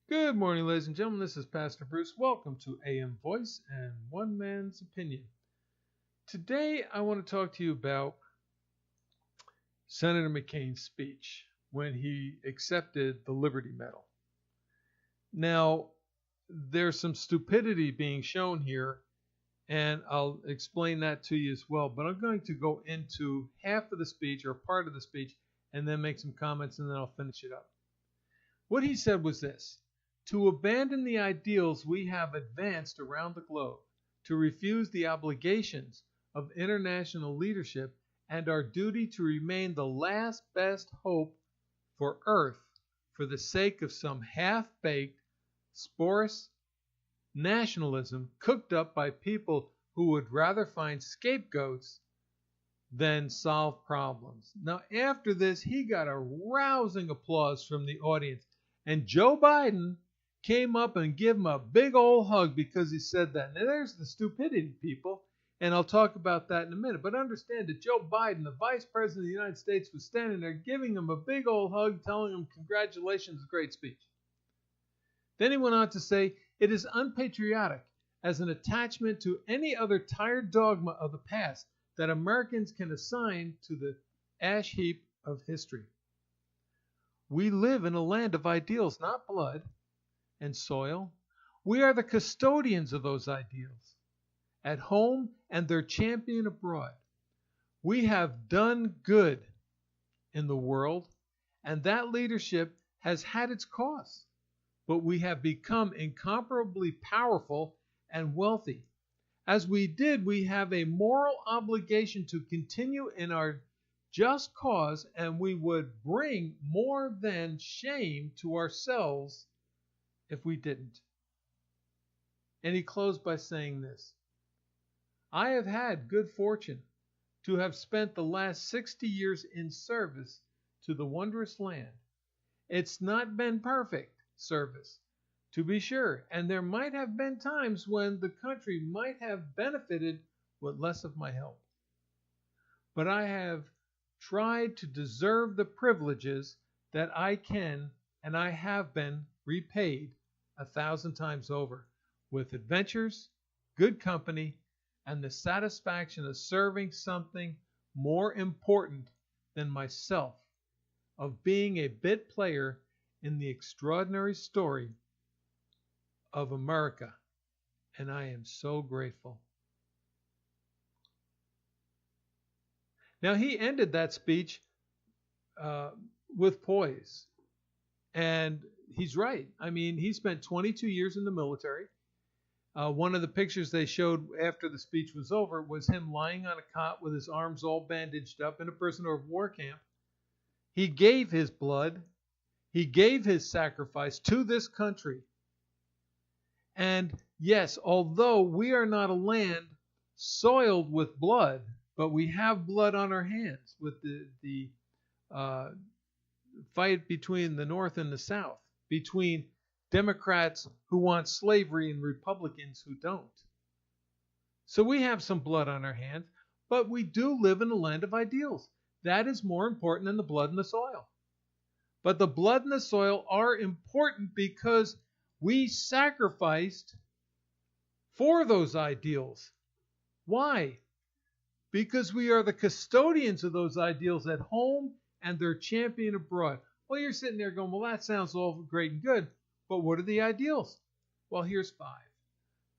Good morning, ladies and gentlemen. This is Pastor Bruce. Welcome to AM Voice and One Man's Opinion. Today, I want to talk to you about Senator McCain's speech when he accepted the Liberty Medal. Now, there's some stupidity being shown here, and I'll explain that to you as well. But I'm going to go into half of the speech or part of the speech and then make some comments, and then I'll finish it up. What he said was this: to abandon the ideals we have advanced around the globe, to refuse the obligations of international leadership and our duty to remain the last best hope for Earth for the sake of some half-baked, spurious nationalism cooked up by people who would rather find scapegoats than solve problems. Now, after this, he got a rousing applause from the audience, and Joe Biden came up and gave him a big old hug because he said that. Now, there's the stupidity, people, and I'll talk about that in a minute. But understand that Joe Biden, the Vice President of the United States, was standing there giving him a big old hug, telling him congratulations, great speech. Then he went on to say, it is unpatriotic as an attachment to any other tired dogma of the past that Americans can assign to the ash heap of history. We live in a land of ideals, not blood and soil. We are the custodians of those ideals, at home and their champion abroad. We have done good in the world, and that leadership has had its costs, but we have become incomparably powerful and wealthy. As we did, we have a moral obligation to continue in our just cause, and we would bring more than shame to ourselves if we didn't. And he closed by saying this: I have had good fortune to have spent the last 60 years in service to the wondrous land. It's not been perfect service, to be sure, and there might have been times when the country might have benefited with less of my help. But I have tried to deserve the privileges that I can, and I have been repaid 1,000 times over with adventures, good company, and the satisfaction of serving something more important than myself, of being a bit player in the extraordinary story of America, and I am so grateful. Now, he ended that speech with poise, and he's right. I mean, he spent 22 years in the military. One of the pictures they showed after the speech was over was him lying on a cot with his arms all bandaged up in a prisoner of war camp. He gave his blood. He gave his sacrifice to this country. And yes, although we are not a land soiled with blood, but we have blood on our hands with the fight between the North and the South, between Democrats who want slavery and Republicans who don't. So we have some blood on our hands, but we do live in a land of ideals. That is more important than the blood and the soil. But the blood and the soil are important because we sacrificed for those ideals. Why? Because we are the custodians of those ideals at home and their champion abroad. Well, you're sitting there going, well, that sounds all great and good, but what are the ideals? Well, here's 5.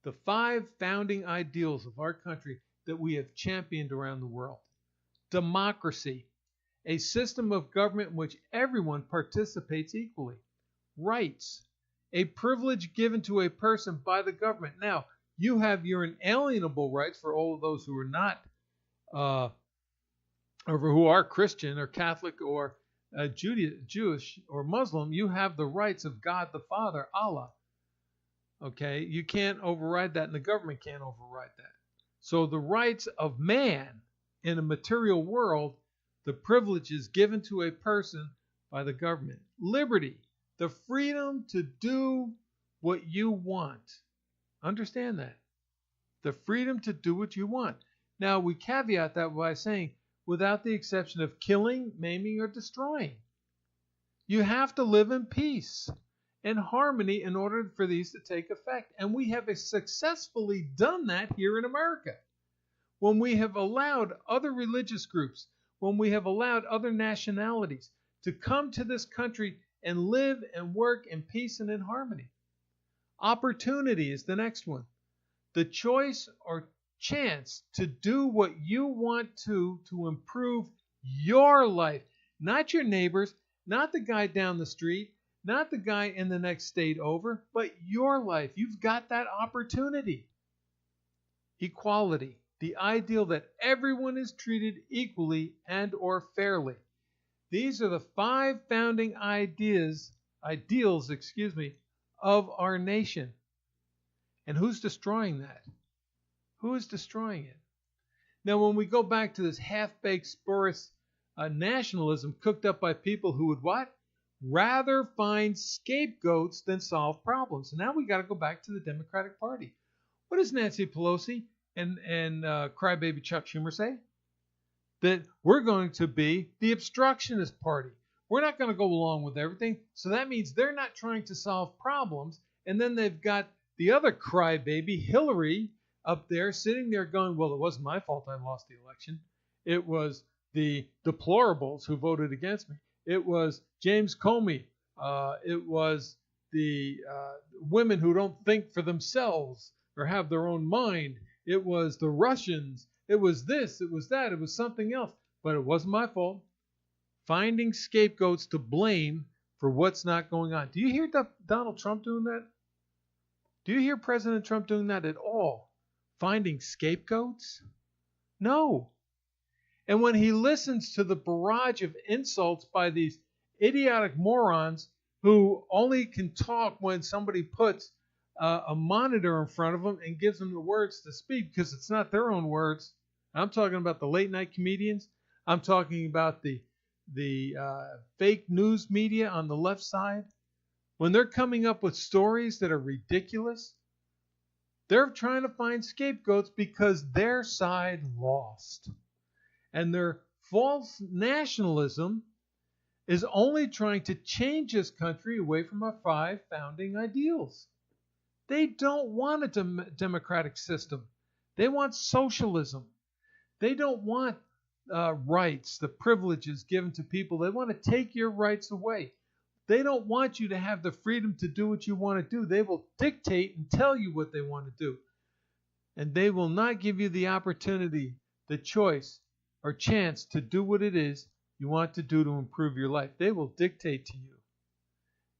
The 5 founding ideals of our country that we have championed around the world. Democracy, a system of government in which everyone participates equally. Rights, a privilege given to a person by the government. Now, you have your inalienable rights for all of those who are not, or who are Christian or Catholic or Jewish or Muslim. You have the rights of God the Father, Allah. Okay, you can't override that, and the government can't override that. So the rights of man in a material world, the privileges given to a person by the government. Liberty, the freedom to do what you want. Understand that. The freedom to do what you want. Now, we caveat that by saying, without the exception of killing, maiming, or destroying. You have to live in peace. and harmony in order for these to take effect. And we have successfully done that here in America. When we have allowed other religious groups, when we have allowed other nationalities to come to this country and live and work in peace and in harmony. Opportunity is the next one. The choice or chance to do what you want to improve your life, not your neighbors, not the guy down the street, not the guy in the next state over, but your life. You've got that opportunity. Equality, the ideal that everyone is treated equally and or fairly. These are the 5 founding ideals, of our nation. And who's destroying that? Who is destroying it? Now, when we go back to this half-baked, spurious nationalism cooked up by people who would what? Rather find scapegoats than solve problems. And now we got to go back to the Democratic Party. What does Nancy Pelosi and crybaby Chuck Schumer say? That we're going to be the obstructionist party. We're not going to go along with everything. So that means they're not trying to solve problems. And then they've got the other crybaby, Hillary, up there sitting there going, well, it wasn't my fault I lost the election. It was the deplorables who voted against me. It was James Comey. It was the women who don't think for themselves or have their own mind. It was the Russians. It was this. It was that. It was something else. But it wasn't my fault. Finding scapegoats to blame for what's not going on. Do you hear Donald Trump doing that? Do you hear President Trump doing that at all? Finding scapegoats? No. And when he listens to the barrage of insults by these idiotic morons who only can talk when somebody puts a monitor in front of them and gives them the words to speak because it's not their own words. I'm talking about the late night comedians. I'm talking about the fake news media on the left side. When they're coming up with stories that are ridiculous, they're trying to find scapegoats because their side lost. And their false nationalism is only trying to change this country away from our 5 founding ideals. They don't want a democratic system. They want socialism. They don't want rights, the privileges given to people. They want to take your rights away. They don't want you to have the freedom to do what you want to do. They will dictate and tell you what they want to do. And they will not give you the opportunity, the choice, or chance to do what it is you want to do to improve your life. They will dictate to you.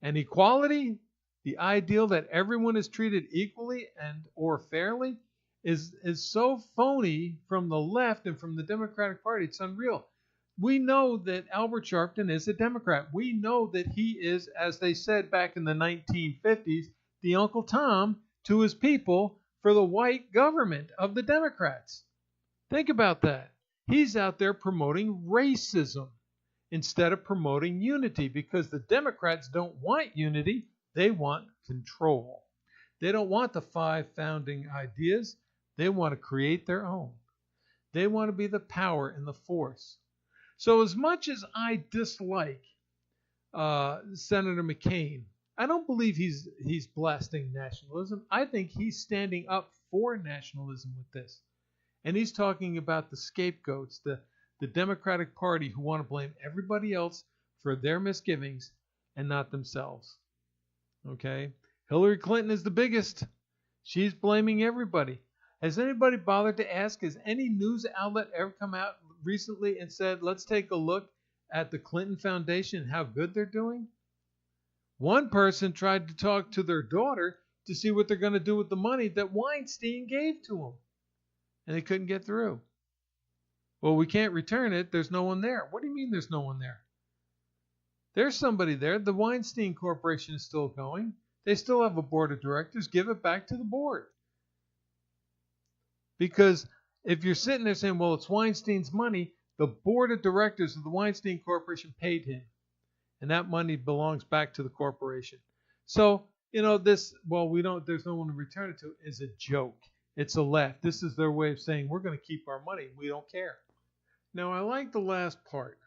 And equality, the ideal that everyone is treated equally and or fairly, is so phony from the left and from the Democratic Party. It's unreal. We know that Albert Sharpton is a Democrat. We know that he is, as they said back in the 1950s, the Uncle Tom to his people for the white government of the Democrats. Think about that. He's out there promoting racism instead of promoting unity because the Democrats don't want unity. They want control. They don't want the 5 founding ideas. They want to create their own. They want to be the power and the force. So as much as I dislike Senator McCain, I don't believe he's blasting nationalism. I think he's standing up for nationalism with this. And he's talking about the scapegoats, the Democratic Party who want to blame everybody else for their misgivings and not themselves. Okay? Hillary Clinton is the biggest. She's blaming everybody. Has anybody bothered to ask, has any news outlet ever come out recently and said, let's take a look at the Clinton Foundation and how good they're doing? One person tried to talk to their daughter to see what they're going to do with the money that Weinstein gave to them. And they couldn't get through. Well, we can't return it. There's no one there. What do you mean there's no one there? There's somebody there. The Weinstein Corporation is still going. They still have a board of directors. Give it back to the board. Because if you're sitting there saying, well, it's Weinstein's money, the board of directors of the Weinstein Corporation paid him. And that money belongs back to the corporation. So, there's no one to return it to is a joke. It's a laugh. This is their way of saying, we're going to keep our money. We don't care. Now, I like the last part,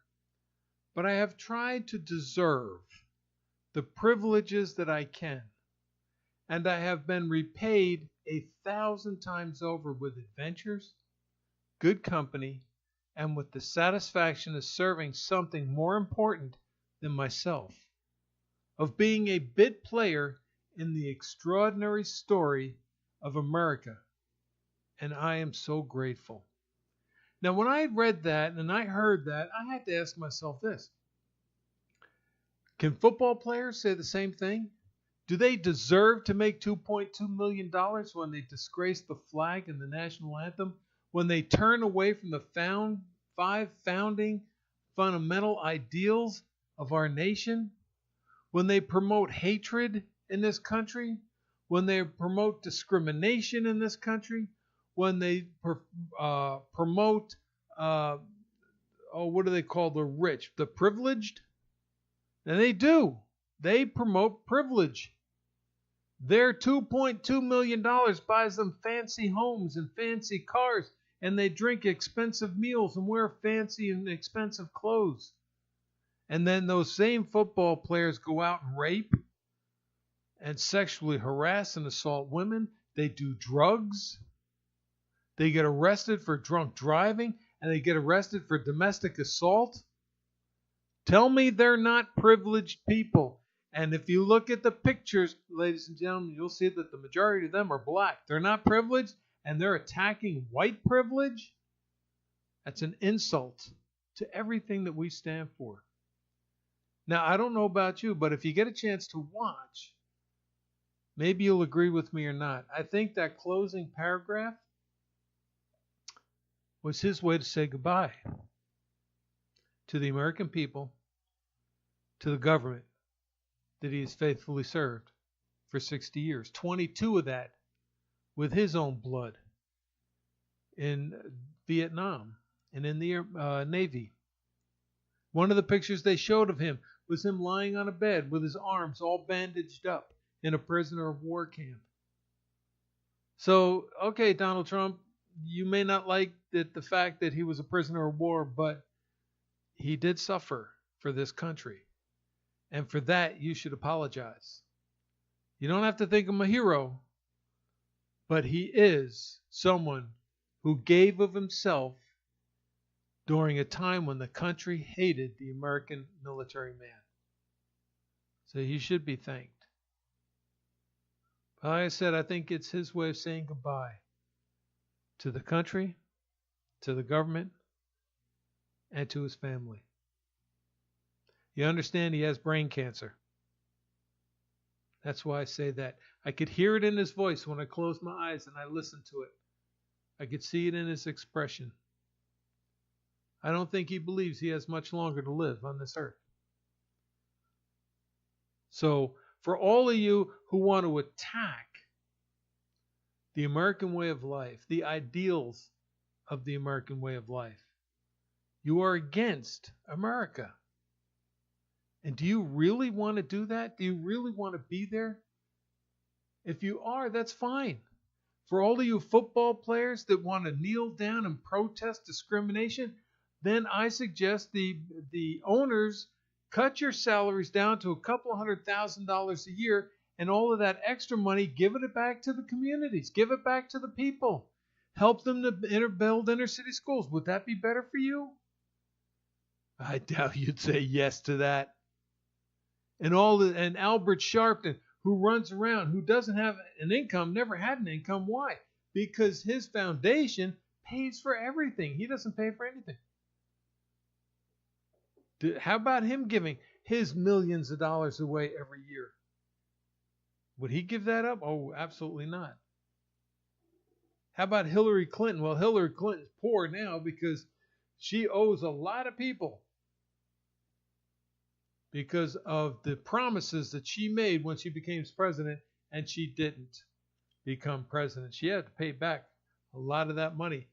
but I have tried to deserve the privileges that I can. And I have been repaid 1,000 times over with adventures, good company, and with the satisfaction of serving something more important than myself, of being a bit player in the extraordinary story of America. And I am so grateful. Now, when I read that and I heard that, I had to ask myself this. Can football players say the same thing? Do they deserve to make $2.2 million when they disgrace the flag and the national anthem? When they turn away from the five founding fundamental ideals of our nation? When they promote hatred in this country? When they promote discrimination in this country? When they promote, what do they call the rich? The privileged? And they do. They promote privilege. Their $2.2 million buys them fancy homes and fancy cars, and they drink expensive meals and wear fancy and expensive clothes. And then those same football players go out and rape and sexually harass and assault women. They do drugs. They get arrested for drunk driving, and they get arrested for domestic assault. Tell me they're not privileged people. And if you look at the pictures, ladies and gentlemen, you'll see that the majority of them are black. They're not privileged, and they're attacking white privilege. That's an insult to everything that we stand for. Now, I don't know about you, but if you get a chance to watch, maybe you'll agree with me or not. I think that closing paragraph was his way to say goodbye to the American people, to the government that he has faithfully served for 60 years. 22 of that with his own blood in Vietnam and in the Navy. One of the pictures they showed of him was him lying on a bed with his arms all bandaged up in a prisoner of war camp. So, okay, Donald Trump, you may not like the fact that he was a prisoner of war, but he did suffer for this country. And for that, you should apologize. You don't have to think him a hero, but he is someone who gave of himself during a time when the country hated the American military man. So he should be thanked. But like I said, I think it's his way of saying goodbye to the country, to the government, and to his family. You understand he has brain cancer. That's why I say that. I could hear it in his voice when I closed my eyes and I listened to it. I could see it in his expression. I don't think he believes he has much longer to live on this earth. So, for all of you who want to attack the American way of life, the ideals of the American way of life, you are against America. And do you really want to do that? Do you really want to be there? If you are, that's fine. For all of you football players that want to kneel down and protest discrimination, then I suggest the owners cut your salaries down to a couple $100,000 a year, and all of that extra money, give it back to the communities. Give it back to the people. Help them to build inner city schools. Would that be better for you? I doubt you'd say yes to that. And Albert Sharpton, who runs around, who doesn't have an income, never had an income. Why? Because his foundation pays for everything. He doesn't pay for anything. How about him giving his millions of dollars away every year? Would he give that up? Oh, absolutely not. How about Hillary Clinton? Well, Hillary Clinton's poor now because she owes a lot of people because of the promises that she made when she became president, and she didn't become president. She had to pay back a lot of that money.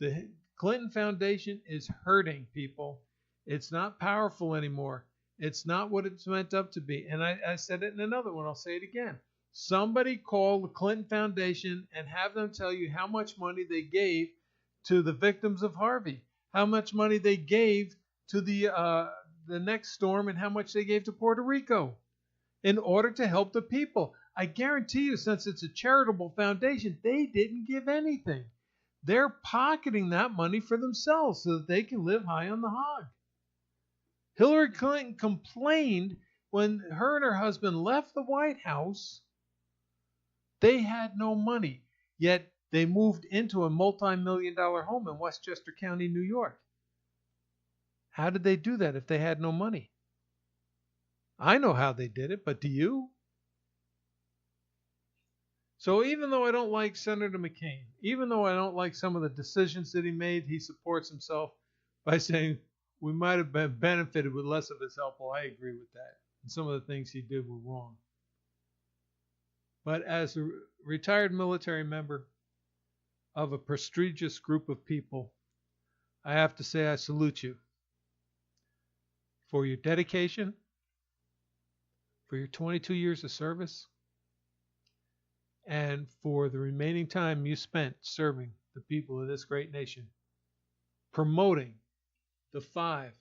The Clinton Foundation is hurting people. It's not powerful anymore. It's not what it's meant up to be. And I said it in another one. I'll say it again. Somebody call the Clinton Foundation and have them tell you how much money they gave to the victims of Harvey, how much money they gave to the next storm, and how much they gave to Puerto Rico. in order to help the people. I guarantee you, since it's a charitable foundation, they didn't give anything. They're pocketing that money for themselves so that they can live high on the hog. Hillary Clinton complained when her and her husband left the White House. They had no money, yet they moved into a multi-million-dollar home in Westchester County, New York. How did they do that if they had no money? I know how they did it, but do you? So even though I don't like Senator McCain, even though I don't like some of the decisions that he made, he supports himself by saying we might have been benefited with less of his help. Well, I agree with that. And some of the things he did were wrong. But as a retired military member of a prestigious group of people, I have to say I salute you for your dedication, for your 22 years of service, and for the remaining time you spent serving the people of this great nation, promoting the 5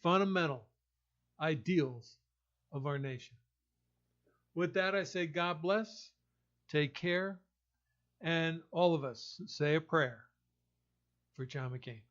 fundamental ideals of our nation. With that, I say God bless, take care, and all of us say a prayer for John McCain.